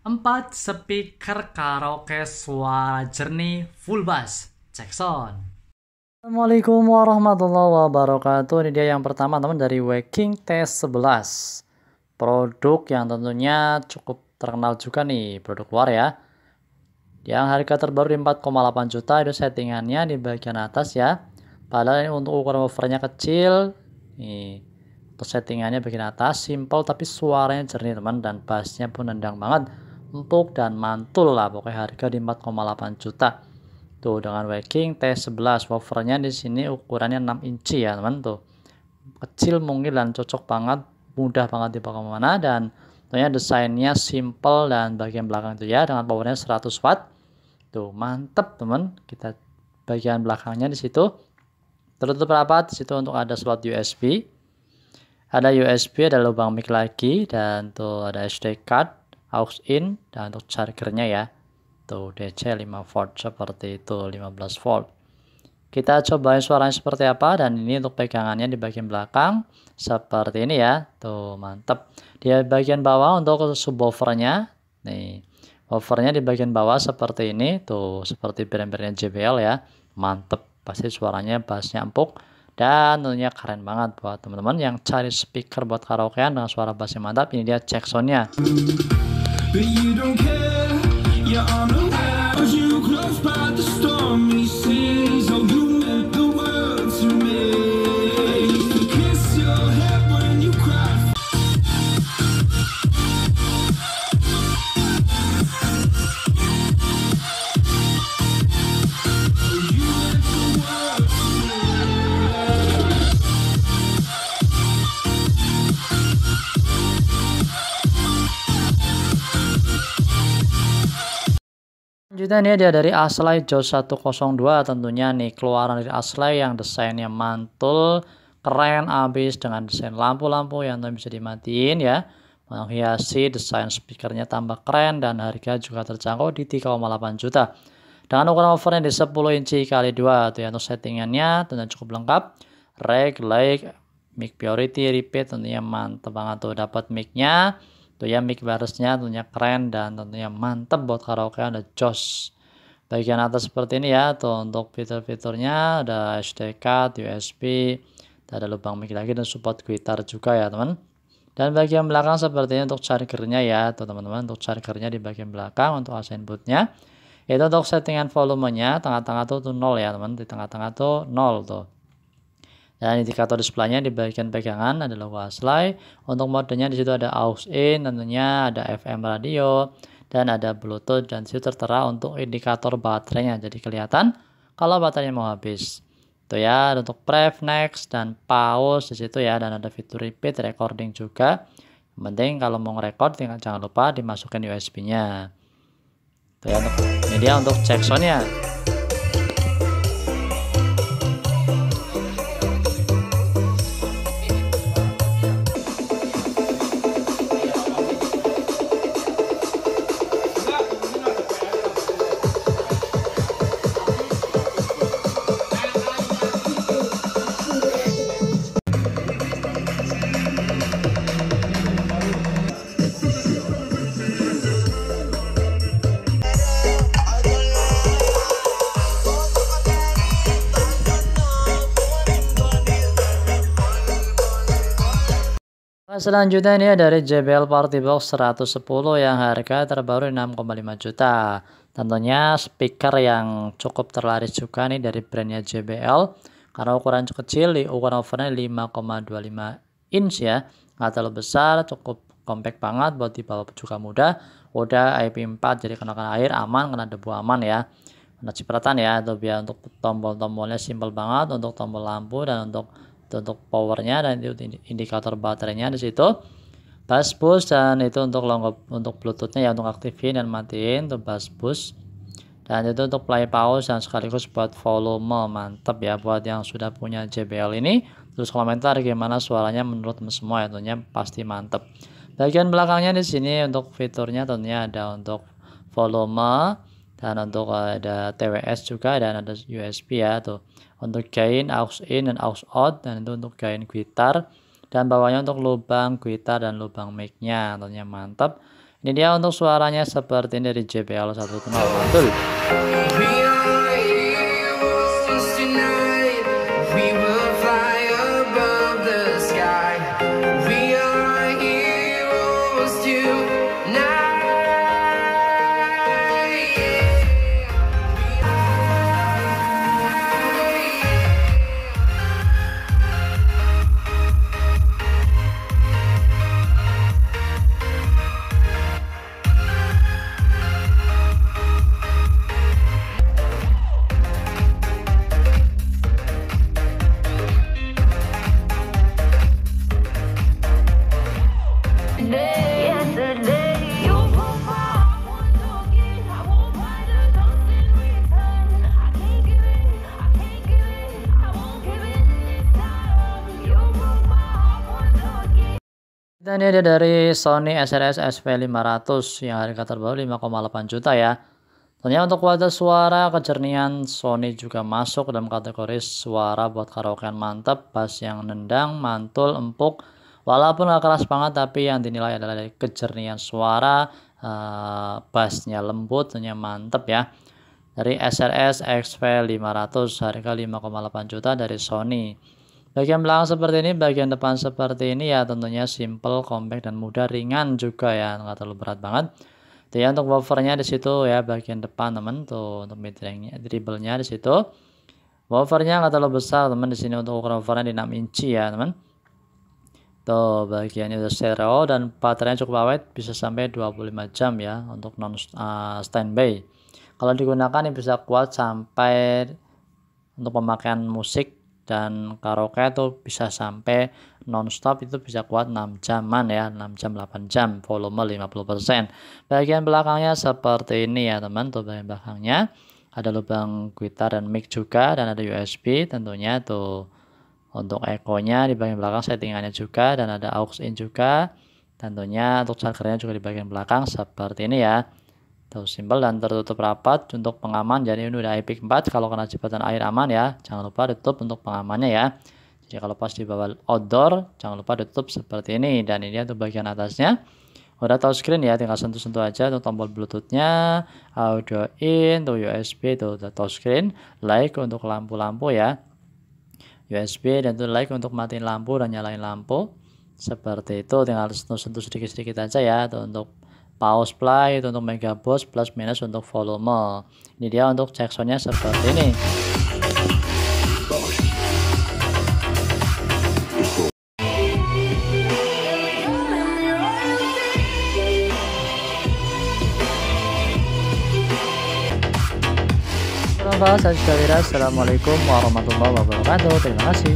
4 speaker karaoke suara jernih full bass. Cek sound. Assalamualaikum warahmatullahi wabarakatuh. Ini dia yang pertama teman dari Waking T11. Produk yang tentunya cukup terkenal juga nih, produk luar ya. Yang harga terbaru di 4,8 juta, itu settingannya di bagian atas ya. Padahal ini untuk ukuran woofernya kecil. Nih, untuk settingannya bagian atas simple tapi suaranya jernih teman, dan bassnya pun nendang banget, empuk dan mantul lah. Pokoknya harga di 4,8 juta. Tuh dengan Waking T11, woofernya di sini ukurannya 6 inci ya teman tuh. Kecil mungkin dan cocok banget, mudah banget dipakai kemana, dan tentunya desainnya simple dan bagian belakang itu ya dengan powernya 100 watt. Tuh mantep teman. Kita bagian belakangnya di situ tertutup rapat, di situ untuk ada slot USB. Ada USB, ada lubang mic lagi, dan tuh ada SD card, aux in, dan untuk chargernya ya. Tuh DC 5 volt seperti itu, 15 volt. Kita cobain suaranya seperti apa, dan ini untuk pegangannya di bagian belakang seperti ini ya. Tuh mantep. Di bagian bawah untuk subwoofernya, nih woofernya di bagian bawah seperti ini. Tuh seperti brand-brandnya JBL ya. Mantep, pasti suaranya bassnya empuk dan tentunya keren banget buat teman-teman yang cari speaker buat karaokean dengan suara bass yang mantap. Ini dia cek soundnya. Selanjutnya ini dia dari Aslay Jaws 102, tentunya nih keluaran dari Aslay yang desainnya mantul, keren abis dengan desain lampu-lampu yang bisa dimatiin ya, menghiasi desain speakernya tambah keren, dan harga juga terjangkau di 3,8 juta. Dengan ukuran woofernya di 10 inci kali 2 tuh ya. Untuk settingannya tentunya cukup lengkap, reg, lag, mic purity, repeat, tentunya mantep banget tuh, dapat micnya. Tuh ya, mic barisnya tentunya keren dan tentunya mantep buat karaoke, ada jos. Bagian atas seperti ini ya. Tuh untuk fitur-fiturnya ada SD card, USB, ada lubang mic lagi, dan support gitar juga ya teman. Dan bagian belakang seperti ini untuk chargernya ya tuh teman-teman. Untuk chargernya di bagian belakang untuk AC inputnya. Itu untuk settingan volumenya, tengah-tengah tuh 0 ya teman. Di tengah-tengah tuh 0 tuh. Dan indikator displaynya di bagian pegangan ada logo Aslay. Untuk modenya di situ ada aux in, tentunya ada FM radio, dan ada Bluetooth, dan situ tertera untuk indikator baterainya. Jadi kelihatan kalau baterainya mau habis. Tuh ya, untuk pref, next, dan pause di situ ya, dan ada fitur repeat recording juga. Yang penting kalau mau ngerekord jangan lupa dimasukin USB-nya. Tuh ya, ini dia untuk cek soundnya. Selanjutnya ini dari JBL Party Box 110 yang harga terbaru 6,5 juta. Tentunya speaker yang cukup terlaris juga nih dari brandnya JBL, karena ukuran cukup kecil, di ukuran overnya 5,25 inch ya, nggak terlalu besar, cukup compact banget buat dibawa juga mudah. Udah IP4 jadi kenakan air aman, kena debu aman ya, kena cipratan ya. Itu biar untuk tombol-tombolnya simple banget, untuk tombol lampu dan untuk powernya, dan itu indikator baterainya di situ. Bass boost, dan itu untuk bluetoothnya ya, untuk aktifin dan matiin tuh bass boost, dan itu untuk play pause dan sekaligus buat volume. Mantap ya buat yang sudah punya JBL ini. Terus komentar gimana suaranya menurut semua ya, tentunya pasti mantep. Bagian belakangnya di sini untuk fiturnya tentunya ada untuk volume, dan untuk ada TWS juga, dan ada USB ya tuh. Untuk gain, aux in, dan aux out, dan itu untuk gain gitar, dan bawahnya untuk lubang gitar dan lubang mic-nya, tentunya mantap. Ini dia untuk suaranya seperti ini dari JBL 110 mantul. Dan ini ada dari Sony SRS SV500 yang harga terbaru 5,8 juta ya. Tentunya untuk kualitas suara, kejernihan Sony juga masuk dalam kategori suara buat karaokean mantap, bass yang nendang, mantul, empuk. Walaupun gak keras banget, tapi yang dinilai adalah dari kejernihan suara, bassnya lembut, tentunya mantap ya. Dari SRS XV500 harga 5,8 juta dari Sony. Bagian belakang seperti ini, bagian depan seperti ini ya, tentunya simple, compact dan mudah, ringan juga ya, nggak terlalu berat banget. Tuh ya, untuk woofernya di situ ya, bagian depan teman tuh untuk mid-range-nya, dribble-nya di situ. Woofernya nggak terlalu besar teman, di sini untuk ukuran woofernya di 6 inci ya teman. Tuh bagiannya udah stereo dan baterainya cukup awet, bisa sampai 25 jam ya untuk non standby. Kalau digunakan ini bisa kuat sampai untuk pemakaian musik dan karaoke itu bisa sampai non-stop, itu bisa kuat 6 jaman ya, 6 jam 8 jam, volume 50%. Bagian belakangnya seperti ini ya teman, tuh bagian belakangnya ada lubang gitar dan mic juga, dan ada USB tentunya tuh. Untuk echo-nya di bagian belakang settingannya juga, dan ada aux in juga tentunya. Untuk chargernya juga di bagian belakang seperti ini ya. Tuh simpel dan tertutup rapat untuk pengaman. Jadi ini udah IP4, kalau kena jembatan air aman ya. Jangan lupa ditutup untuk pengamannya ya. Jadi kalau pas dibawa outdoor jangan lupa ditutup seperti ini. Dan ini untuk bagian atasnya udah touchscreen ya, tinggal sentuh-sentuh aja. Untuk tombol bluetoothnya, audio in, tuh USB tuh udah touchscreen. Like untuk lampu-lampu ya, USB, dan tuh like untuk matiin lampu dan nyalain lampu seperti itu. Tinggal sentuh-sentuh sedikit-sedikit aja ya. Tuh untuk pause play itu untuk mega boost, plus minus untuk volume. Ini dia untuk cek soundnya seperti ini. Assalamualaikum warahmatullahi wabarakatuh. Terima kasih.